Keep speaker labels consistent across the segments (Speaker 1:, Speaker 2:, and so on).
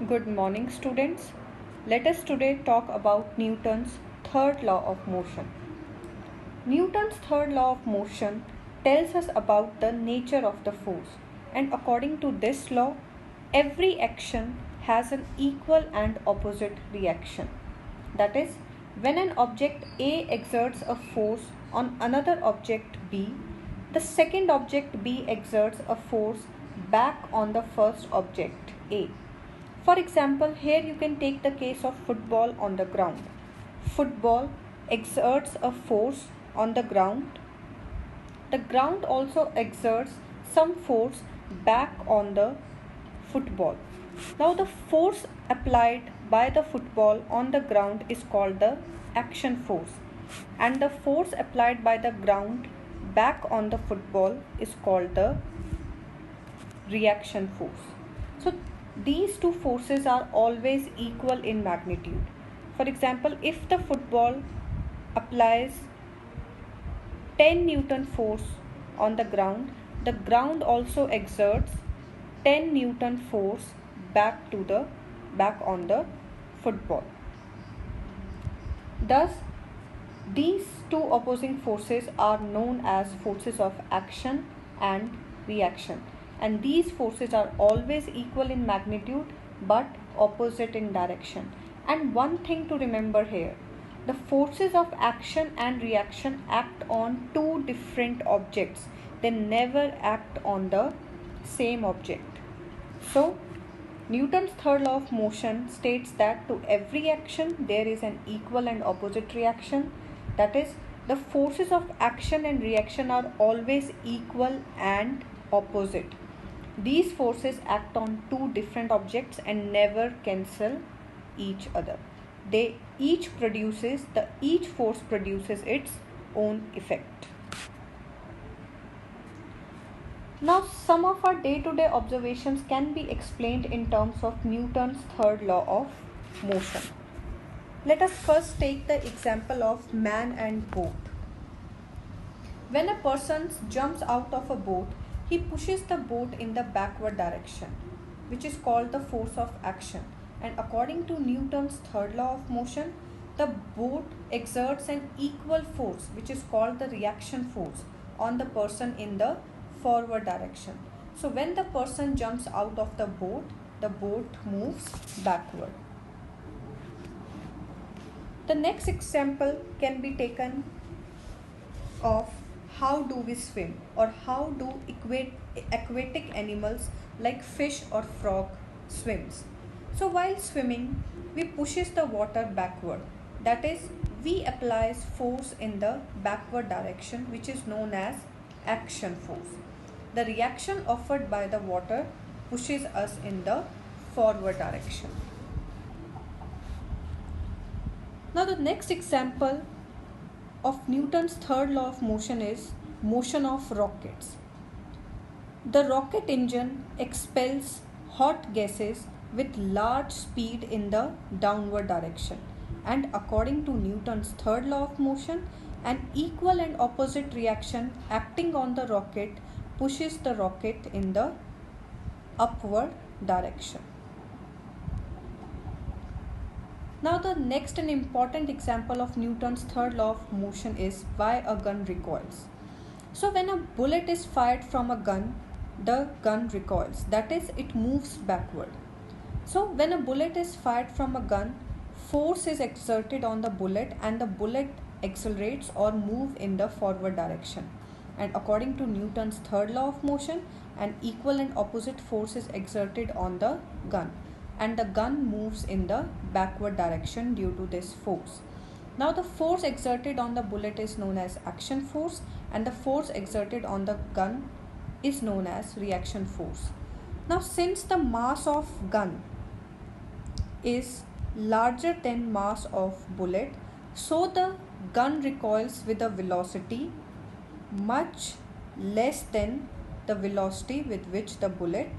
Speaker 1: Good morning, students. Let us today talk about Newton's third law of motion. Newton's third law of motion tells us about the nature of the force, and according to this law, every action has an equal and opposite reaction. That is, when an object A exerts a force on another object B, the second object B exerts a force back on the first object A. For example, here you can take the case of football on the ground. Football exerts a force on the ground. The ground also exerts some force back on the football. Now, the force applied by the football on the ground is called the action force, and the force applied by the ground back on the football is called the reaction force. So these two forces are always equal in magnitude. For example, if the football applies 10 Newton force on the ground also exerts 10 Newton force back on the football. Thus, these two opposing forces are known as forces of action and reaction, and these forces are always equal in magnitude but opposite in direction. And one thing to remember here, the forces of action and reaction act on two different objects. They never act on the same object. So Newton's third law of motion states that to every action there is an equal and opposite reaction. That is, the forces of action and reaction are always equal and opposite. These forces act on two different objects and never cancel each other. Each force produces its own effect. Now, some of our day-to-day observations can be explained in terms of Newton's third law of motion. Let us first take the example of man and boat. When a person jumps out of a boat, he pushes the boat in the backward direction, which is called the force of action. And according to Newton's third law of motion, the boat exerts an equal force, which is called the reaction force, on the person in the forward direction. So when the person jumps out of the boat moves backward. The next example can be taken of how do we swim, or how do aquatic animals like fish or frog swims. So while swimming, we pushes the water backward. That is, we applies force in the backward direction, which is known as action force. The reaction offered by the water pushes us in the forward direction. Now the next example of Newton's third law of motion is motion of rockets. The rocket engine expels hot gases with large speed in the downward direction, and according to Newton's third law of motion, an equal and opposite reaction acting on the rocket pushes the rocket in the upward direction. Now the next and important example of Newton's third law of motion is why a gun recoils. So when a bullet is fired from a gun, the gun recoils. That is, it moves backward. So when a bullet is fired from a gun, force is exerted on the bullet and the bullet accelerates or moves in the forward direction. And according to Newton's third law of motion, an equal and opposite force is exerted on the gun, and the gun moves in the backward direction due to this force. Now the force exerted on the bullet is known as action force, and the force exerted on the gun is known as reaction force. Now since the mass of gun is larger than mass of bullet, so the gun recoils with a velocity much less than the velocity with which the bullet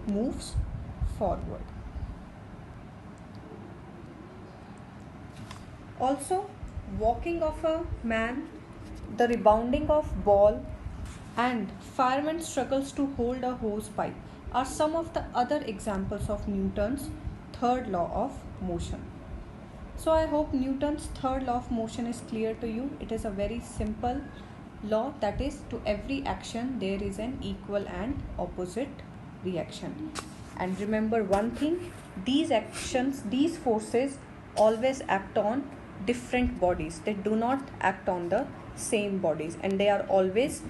Speaker 1: moves forward. Also, walking of a man, the rebounding of ball and fireman struggles to hold a hose pipe are some of the other examples of Newton's third law of motion. So I hope Newton's third law of motion is clear to you. It is a very simple law, that is, to every action there is an equal and opposite reaction. And remember one thing, these actions, these forces always act on different bodies. They do not act on the same bodies, and they are always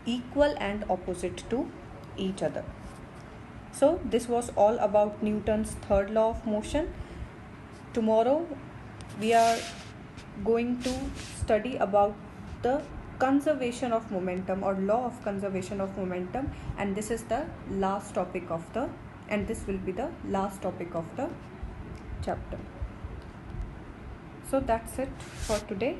Speaker 1: equal and opposite to each other. So this was all about Newton's third law of motion. Tomorrow we are going to study about the conservation of momentum, or law of conservation of momentum, and this is the last topic of the, and this will be the last topic of the chapter. So that's it for today.